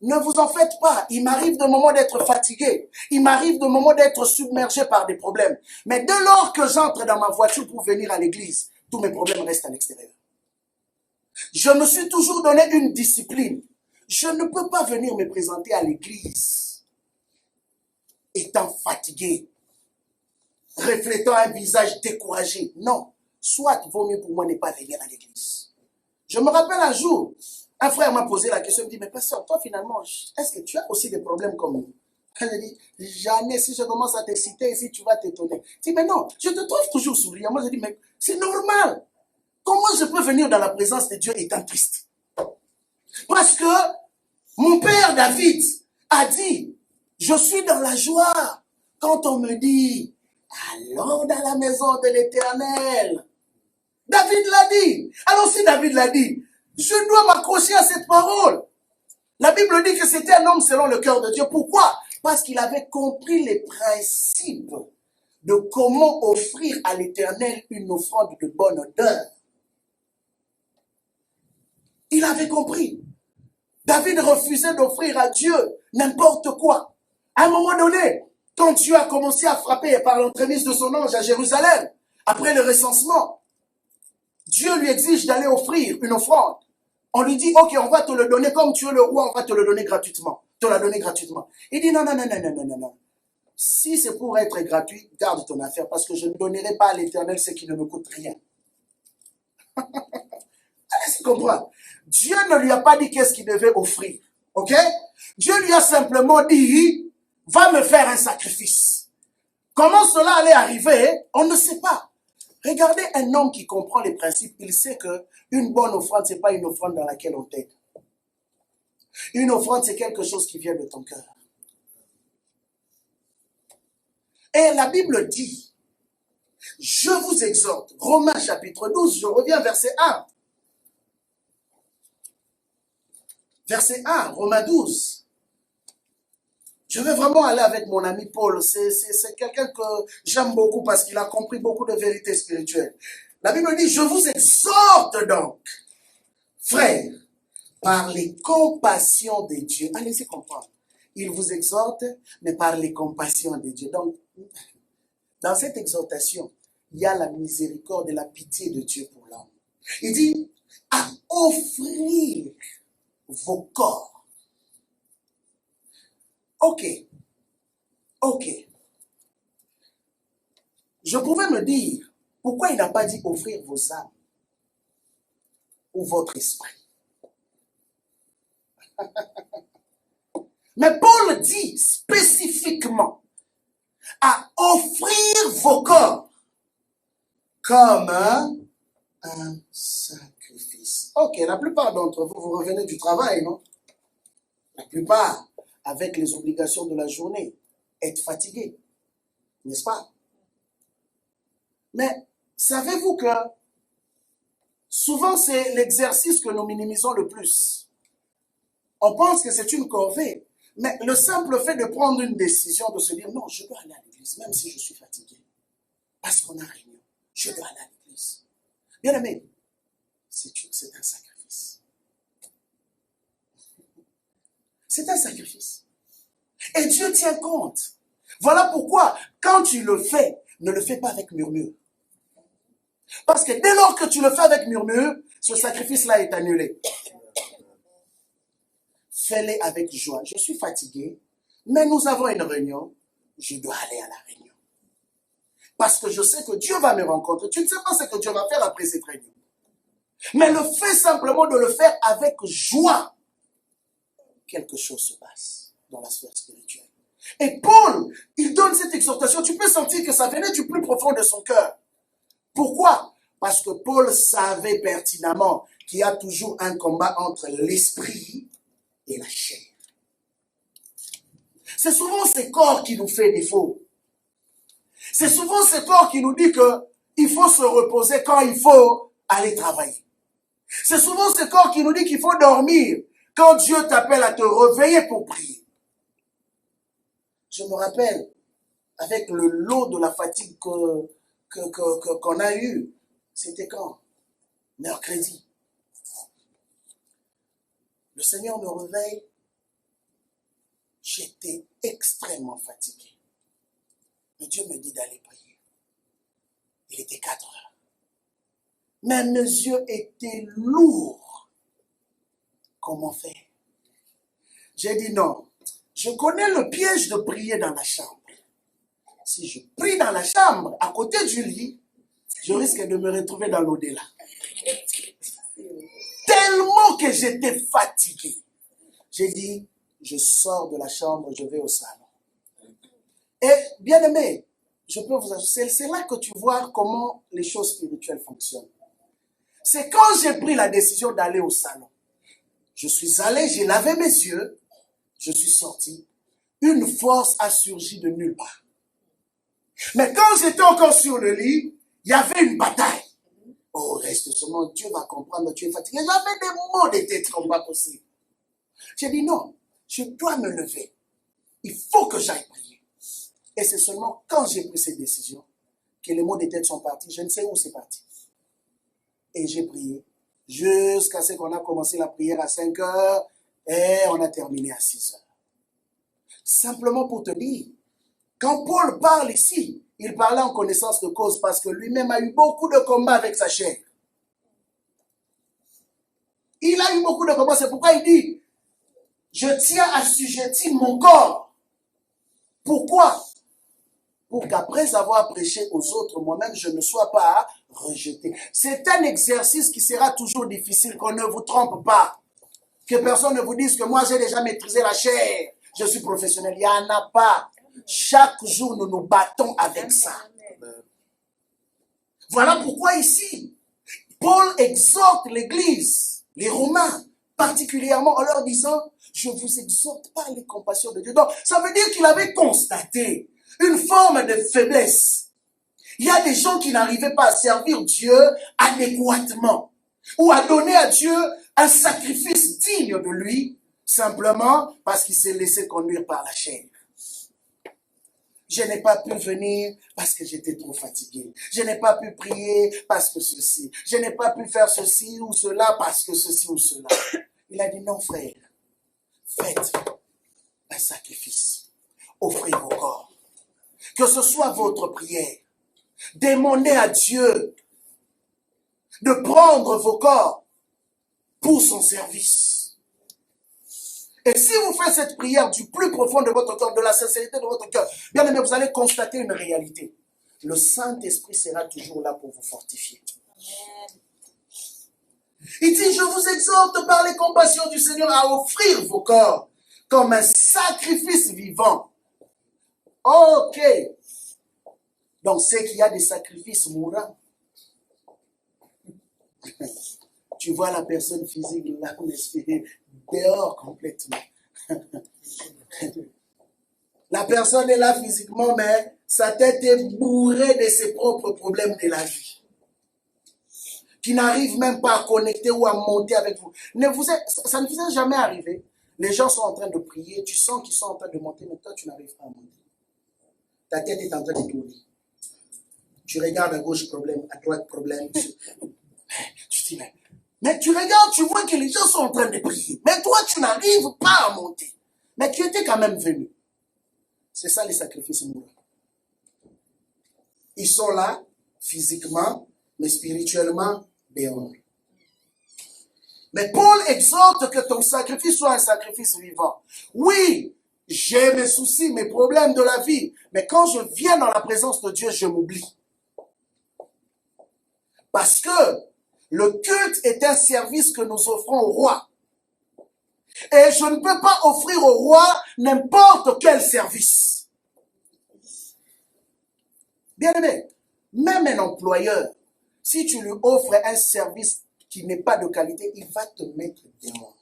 ne vous en faites pas. Il m'arrive de moments d'être fatigué. Il m'arrive de moments d'être submergé par des problèmes. Mais dès lors que j'entre dans ma voiture pour venir à l'église, tous mes problèmes restent à l'extérieur. Je me suis toujours donné une discipline. Je ne peux pas venir me présenter à l'église étant fatigué, reflétant un visage découragé. Non, soit vaut mieux pour moi ne pas venir à l'église. Je me rappelle un jour, un frère m'a posé la question, il me dit, mais pasteur, toi finalement, est-ce que tu as aussi des problèmes comme nous? Je lui dis, jamais, si je commence à t'exciter ici, tu vas t'étonner. Il dit, mais non, je te trouve toujours souriant. Moi je dis, mais c'est normal. Comment je peux venir dans la présence de Dieu étant triste? Parce que mon père David a dit, je suis dans la joie quand on me dit, allons dans la maison de l'Éternel. David l'a dit. Alors si David l'a dit, je dois m'accrocher à cette parole. La Bible dit que c'était un homme selon le cœur de Dieu. Pourquoi? Parce qu'il avait compris les principes de comment offrir à l'Éternel une offrande de bonne odeur. Il avait compris. David refusait d'offrir à Dieu n'importe quoi. À un moment donné, quand Dieu a commencé à frapper par l'entremise de son ange à Jérusalem, après le recensement, Dieu lui exige d'aller offrir une offrande. On lui dit, ok, on va te le donner comme tu es le roi, on va te le donner gratuitement. Te la donner gratuitement. Il dit, non. Si c'est pour être gratuit, garde ton affaire, parce que je ne donnerai pas à l'Éternel ce qui ne me coûte rien. Allez-y comprendre. Dieu ne lui a pas dit qu'est-ce qu'il devait offrir. Ok? Dieu lui a simplement dit, va me faire un sacrifice. Comment cela allait arriver? On ne sait pas. Regardez un homme qui comprend les principes. Il sait que une bonne offrande, ce n'est pas une offrande dans laquelle on t'aide. Une offrande, c'est quelque chose qui vient de ton cœur. Et la Bible dit, je vous exhorte, Romains chapitre 12, je reviens verset 1. Verset 1, Romains 12. Je vais vraiment aller avec mon ami Paul. C'est quelqu'un que j'aime beaucoup parce qu'il a compris beaucoup de vérités spirituelles. La Bible dit, je vous exhorte donc, frères, par les compassions de Dieu. Allez-y comprendre. Il vous exhorte, mais par les compassions de Dieu. Donc, dans cette exhortation, il y a la miséricorde et la pitié de Dieu pour l'homme. Il dit, à offrir vos corps. Ok. Je pouvais me dire, pourquoi il n'a pas dit offrir vos âmes ou votre esprit? Mais Paul dit spécifiquement à offrir vos corps comme un sacrifice. Ok, la plupart d'entre vous, vous revenez du travail, non? La plupart, avec les obligations de la journée, être fatigué, n'est-ce pas? Mais savez-vous que souvent c'est l'exercice que nous minimisons le plus. On pense que c'est une corvée, mais le simple fait de prendre une décision, de se dire non, je dois aller à l'église, même si je suis fatigué, parce qu'on a réunion, je dois aller à l'église. Bien aimé, c'est un sacrifice. C'est un sacrifice. Et Dieu tient compte. Voilà pourquoi, quand tu le fais, ne le fais pas avec murmure. Parce que dès lors que tu le fais avec murmure, ce sacrifice-là est annulé. Fais-le avec joie. Je suis fatigué, mais nous avons une réunion. Je dois aller à la réunion. Parce que je sais que Dieu va me rencontrer. Tu ne sais pas ce que Dieu va faire après cette réunion. Mais le fait simplement de le faire avec joie, quelque chose se passe dans la sphère spirituelle. Et Paul, il donne cette exhortation. Tu peux sentir que ça venait du plus profond de son cœur. Pourquoi? Parce que Paul savait pertinemment qu'il y a toujours un combat entre l'esprit et la chair. C'est souvent ce corps qui nous fait défaut. C'est souvent ce corps qui nous dit qu'il faut se reposer quand il faut aller travailler. C'est souvent ce corps qui nous dit qu'il faut dormir quand Dieu t'appelle à te réveiller pour prier. Je me rappelle, avec le lot de la fatigue qu'on a eu, c'était quand? Mercredi. Le Seigneur me réveille. J'étais extrêmement fatigué. Mais Dieu me dit d'aller prier. Il était 4 heures. Mais mes yeux étaient lourds. Comment faire? J'ai dit non. Je connais le piège de prier dans la chambre. Si je prie dans la chambre, à côté du lit, je risque de me retrouver dans l'au-delà. Tellement que j'étais fatigué. J'ai dit, je sors de la chambre, je vais au salon. Et bien aimé, je peux vous ajouter, c'est là que tu vois comment les choses spirituelles fonctionnent. C'est quand j'ai pris la décision d'aller au salon. Je suis allé, j'ai lavé mes yeux, je suis sorti. Une force a surgi de nulle part. Mais quand j'étais encore sur le lit, il y avait une bataille. Oh, reste seulement, Dieu va comprendre, tu es fatigué. J'avais des maux de tête comme pas possible. J'ai dit non, je dois me lever. Il faut que j'aille prier. Et c'est seulement quand j'ai pris cette décision que les maux de tête sont partis. Je ne sais où c'est parti. Et j'ai prié jusqu'à ce qu'on a commencé la prière à 5 heures et on a terminé à 6 heures. Simplement pour te dire, quand Paul parle ici, il parlait en connaissance de cause parce que lui-même a eu beaucoup de combats avec sa chair. Il a eu beaucoup de combats, c'est pourquoi il dit, je tiens à assujettir mon corps. Pourquoi? Pour qu'après avoir prêché aux autres, moi-même, je ne sois pas rejeté. C'est un exercice qui sera toujours difficile, qu'on ne vous trompe pas. Que personne ne vous dise que moi, j'ai déjà maîtrisé la chair. Je suis professionnel. Il n'y en a pas. Chaque jour, nous nous battons avec ça. Voilà pourquoi ici, Paul exhorte l'Église, les Romains, particulièrement en leur disant, je vous exhorte par les compassions de Dieu. Donc, ça veut dire qu'il avait constaté une forme de faiblesse. Il y a des gens qui n'arrivaient pas à servir Dieu adéquatement. ou a donné à Dieu un sacrifice digne de lui, simplement parce qu'il s'est laissé conduire par la chair. Je n'ai pas pu venir parce que j'étais trop fatigué. Je n'ai pas pu prier parce que ceci. Je n'ai pas pu faire ceci ou cela parce que ceci ou cela. Il a dit non, frère, faites un sacrifice. Offrez vos corps. Que ce soit votre prière. Demandez à Dieu de prendre vos corps pour son service. Et si vous faites cette prière du plus profond de votre cœur, de la sincérité de votre cœur, bien aimé, vous allez constater une réalité. Le Saint-Esprit sera toujours là pour vous fortifier. Amen. Il dit, je vous exhorte par les compassions du Seigneur à offrir vos corps comme un sacrifice vivant. Ok. Donc, c'est qu'il y a des sacrifices mourants. Tu vois la personne physique là, dehors complètement. La personne est là physiquement, mais sa tête est bourrée de ses propres problèmes de la vie. Qui n'arrive même pas à connecter ou à monter avec vous. Ça ne vous est jamais arrivé. Les gens sont en train de prier, tu sens qu'ils sont en train de monter, mais toi tu n'arrives pas à monter. Ta tête est en train de tourner. Tu regardes à gauche, problème, à droite, problème. Tu dis, mais tu regardes, tu vois que les gens sont en train de prier. Mais toi, tu n'arrives pas à monter. Mais tu étais quand même venu. C'est ça les sacrifices mourants. Ils sont là, physiquement, mais spirituellement, dehors. Mais Paul exhorte que ton sacrifice soit un sacrifice vivant. Oui, j'ai mes soucis, mes problèmes de la vie. Mais quand je viens dans la présence de Dieu, je m'oublie. Parce que le culte est un service que nous offrons au roi. Et je ne peux pas offrir au roi n'importe quel service. Bien aimé, même un employeur, si tu lui offres un service qui n'est pas de qualité, il va te mettre dehors.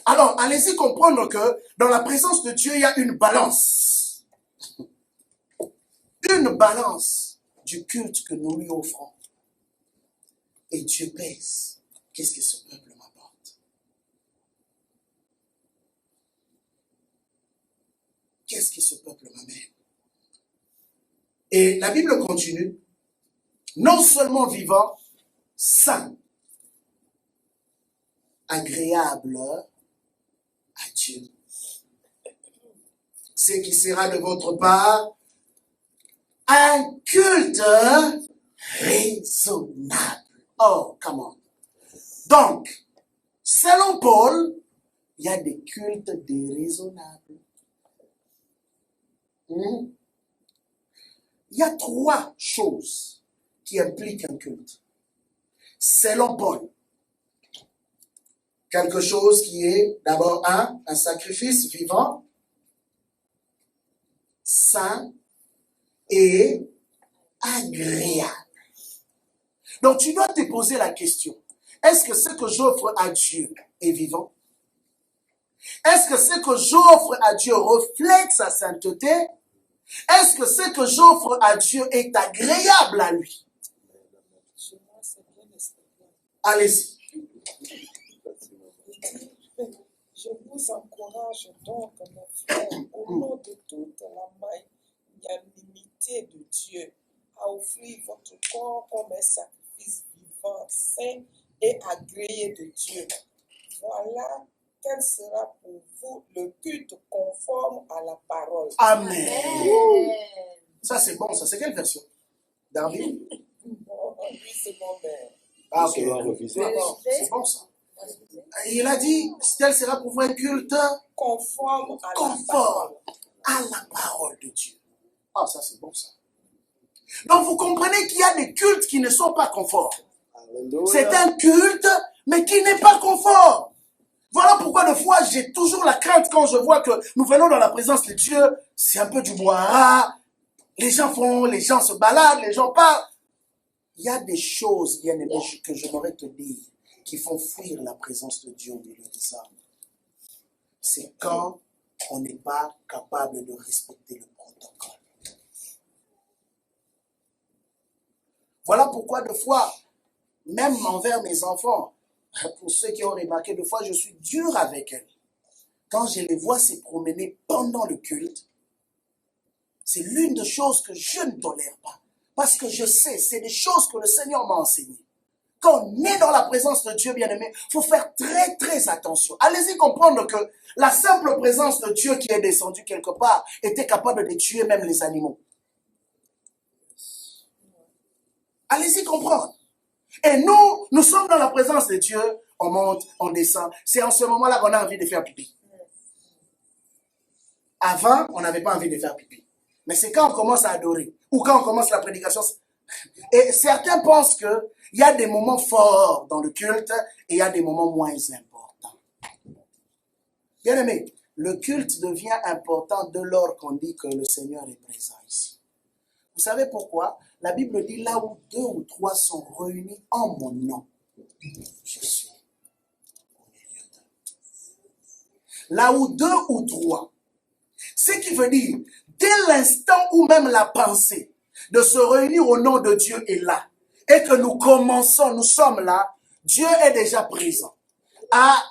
Alors, allez-y comprendre que dans la présence de Dieu, il y a une balance. Une balance du culte que nous lui offrons. Et Dieu pèse. Qu'est-ce que ce peuple m'apporte? Qu'est-ce que ce peuple m'amène? Et la Bible continue. Non seulement vivant, saint, agréable à Dieu. Ce qui sera de votre part un culte raisonnable. Oh, come on. Donc, selon Paul, il y a des cultes déraisonnables. Il y a 3 choses qui impliquent un culte. Selon Paul, quelque chose qui est d'abord un sacrifice vivant, saint et agréable. Donc tu dois te poser la question, est-ce que ce que j'offre à Dieu est vivant? Est-ce que ce que j'offre à Dieu reflète sa sainteté? Est-ce que ce que j'offre à Dieu est agréable à lui? Allez-y. Je vous encourage donc, mes frères, au nom de toute la magnanimité de Dieu, à offrir votre corps comme un sacrifice vivant, saint et agréé de Dieu. Voilà quel sera pour vous le culte conforme à la parole. Amen. Ça c'est bon, ça c'est quelle version? David? Oui, c'est mon père. Ah ok, c'est bon ça. Il a dit, tel sera pour vous un culte conforme à la parole de Dieu. Ah, ça c'est bon ça. Donc vous comprenez qu'il y a des cultes qui ne sont pas conformes. C'est un culte, mais qui n'est pas conforme. Voilà pourquoi des fois j'ai toujours la crainte quand je vois que nous venons dans la présence de Dieu, c'est un peu du bois, les gens se baladent, les gens parlent. Il y a des choses, bien aimé, que je m'aurais te dire, qui font fuir la présence de Dieu au milieu de ça. C'est quand on n'est pas capable de respecter le protocole. Voilà pourquoi des fois, même envers mes enfants, pour ceux qui ont remarqué, des fois je suis dur avec elles. Quand je les vois se promener pendant le culte, c'est l'une des choses que je ne tolère pas. Parce que je sais, c'est des choses que le Seigneur m'a enseignées. Quand on est dans la présence de Dieu bien-aimé, il faut faire très très attention. Allez-y comprendre que la simple présence de Dieu qui est descendue quelque part était capable de tuer même les animaux. Allez-y comprendre. Et nous sommes dans la présence de Dieu, on monte, on descend. C'est en ce moment-là qu'on a envie de faire pipi. Avant, on n'avait pas envie de faire pipi. Mais c'est quand on commence à adorer, ou quand on commence la prédication. Et certains pensent qu'il y a des moments forts dans le culte, et il y a des moments moins importants. Bien aimé, le culte devient important dès lors qu'on dit que le Seigneur est présent ici. Vous savez pourquoi? La Bible dit là où 2 ou 3 sont réunis en mon nom, je suis au milieu d'eux. Là où 2 ou 3. Ce qui veut dire, dès l'instant où même la pensée de se réunir au nom de Dieu est là, et que nous commençons, nous sommes là, Dieu est déjà présent. À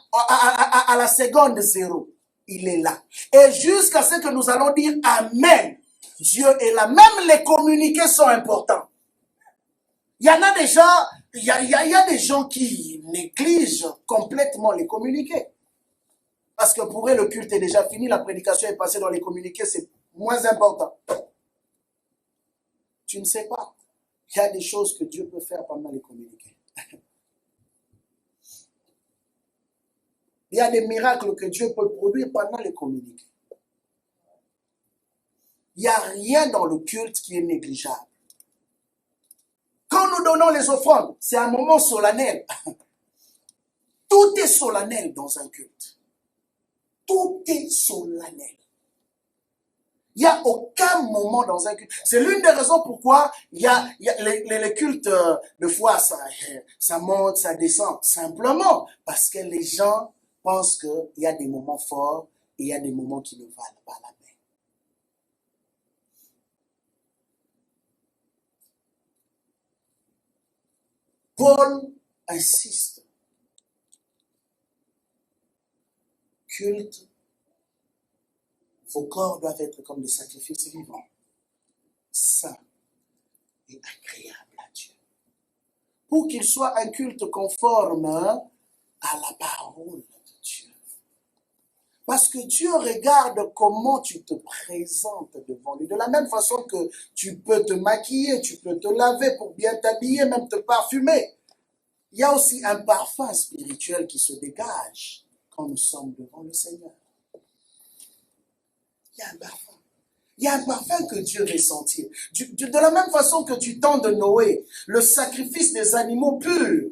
la seconde 0, il est là. Et jusqu'à ce que nous allons dire Amen, Dieu est là. Même les communiqués sont importants. Il y en a déjà, il y a des gens qui négligent complètement les communiqués. Parce que pour eux, le culte est déjà fini, la prédication est passée dans les communiqués, c'est moins important. Tu ne sais pas. Il y a des choses que Dieu peut faire pendant les communiqués. Il y a des miracles que Dieu peut produire pendant les communiqués. Il n'y a rien dans le culte qui est négligeable. Quand nous donnons les offrandes, c'est un moment solennel. Tout est solennel dans un culte. Tout est solennel. Il n'y a aucun moment dans un culte. C'est l'une des raisons pourquoi il y a les cultes, de foi, ça monte, ça descend. Simplement parce que les gens pensent qu'il y a des moments forts et il y a des moments qui ne valent pas la peine. Paul insiste. Culte, vos corps doivent être comme des sacrifices vivants, saints et agréables à Dieu. Pour qu'il soit un culte conforme à la parole de Dieu. Parce que Dieu regarde comment tu te présentes devant lui. De la même façon que tu peux te maquiller, tu peux te laver pour bien t'habiller, même te parfumer. Il y a aussi un parfum spirituel qui se dégage quand nous sommes devant le Seigneur. Il y a un parfum. Il y a un parfum que Dieu veut sentir. De la même façon que du temps de Noé, le sacrifice des animaux purs,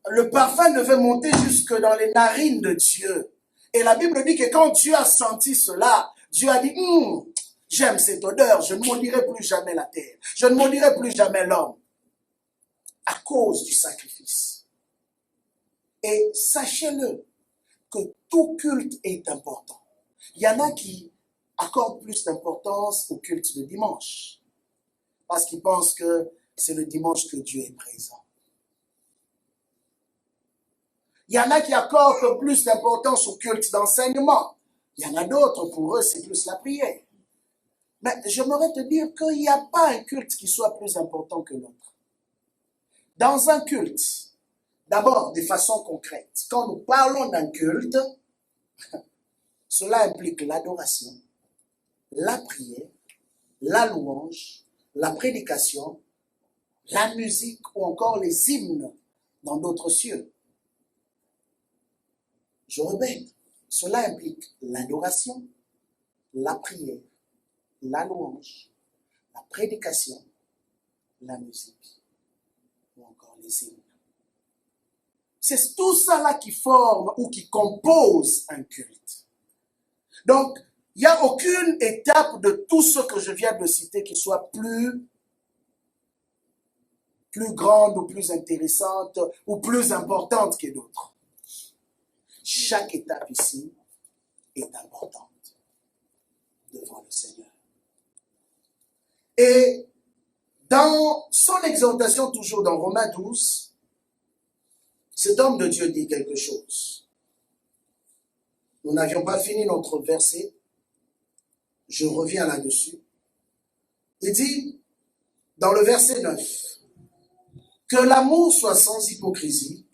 le parfum devait monter jusque dans les narines de Dieu. Et la Bible dit que quand Dieu a senti cela, Dieu a dit, j'aime cette odeur, je ne maudirai plus jamais la terre, je ne maudirai plus jamais l'homme, à cause du sacrifice. Et sachez-le, que tout culte est important. Il y en a qui accordent plus d'importance au culte de dimanche, parce qu'ils pensent que c'est le dimanche que Dieu est présent. Il y en a qui accordent plus d'importance au culte d'enseignement. Il y en a d'autres, pour eux, c'est plus la prière. Mais j'aimerais te dire qu'il n'y a pas un culte qui soit plus important que l'autre. Dans un culte, d'abord, de façon concrète, quand nous parlons d'un culte, cela implique l'adoration, la prière, la louange, la prédication, la musique ou encore les hymnes dans d'autres cieux. Je répète, cela implique l'adoration, la prière, la louange, la prédication, la musique ou encore les hymnes. C'est tout ça là qui forme ou qui compose un culte. Donc, il n'y a aucune étape de tout ce que je viens de citer qui soit plus grande ou plus intéressante ou plus importante que d'autres. Chaque étape ici est importante devant le Seigneur. Et dans son exhortation, toujours dans Romains 12, cet homme de Dieu dit quelque chose. Nous n'avions pas fini notre verset. Je reviens là-dessus. Il dit, dans le verset 9, que l'amour soit sans hypocrisie.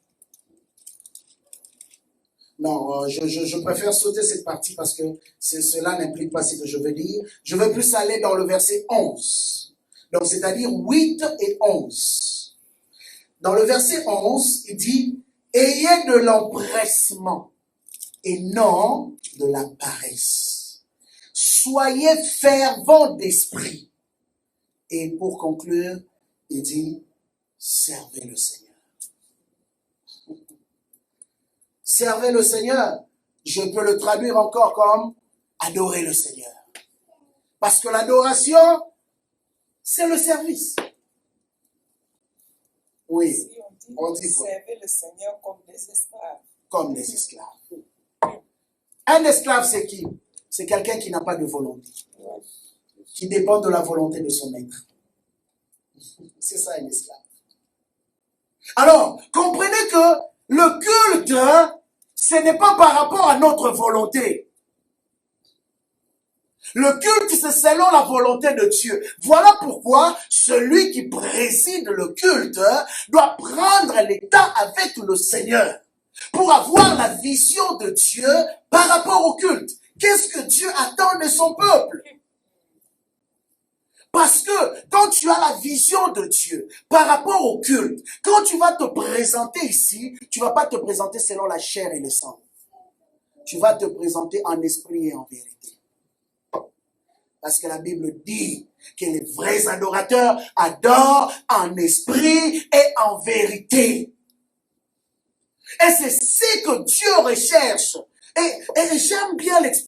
Non, je préfère sauter cette partie parce que cela n'implique pas ce que je veux dire. Je veux plus aller dans le verset 11. Donc, c'est-à-dire 8 et 11. Dans le verset 11, il dit, « Ayez de l'empressement et non de la paresse. Soyez fervents d'esprit. » Et pour conclure, il dit, « Servez le Seigneur. » Servez le Seigneur, je peux le traduire encore comme adorer le Seigneur. Parce que l'adoration, c'est le service. Oui, Si on dit quoi? Servez le Seigneur comme des esclaves. Comme des esclaves. Un esclave, c'est qui? C'est quelqu'un qui n'a pas de volonté, qui dépend de la volonté de son maître. C'est ça un esclave. Alors, comprenez que le culte, ce n'est pas par rapport à notre volonté. Le culte, c'est selon la volonté de Dieu. Voilà pourquoi celui qui préside le culte doit prendre l'état avec le Seigneur pour avoir la vision de Dieu par rapport au culte. Qu'est-ce que Dieu attend de son peuple? Parce que quand tu as la vision de Dieu par rapport au culte, quand tu vas te présenter ici, tu ne vas pas te présenter selon la chair et le sang. Tu vas te présenter en esprit et en vérité. Parce que la Bible dit que les vrais adorateurs adorent en esprit et en vérité. Et c'est ce que Dieu recherche. Et j'aime bien l'expression.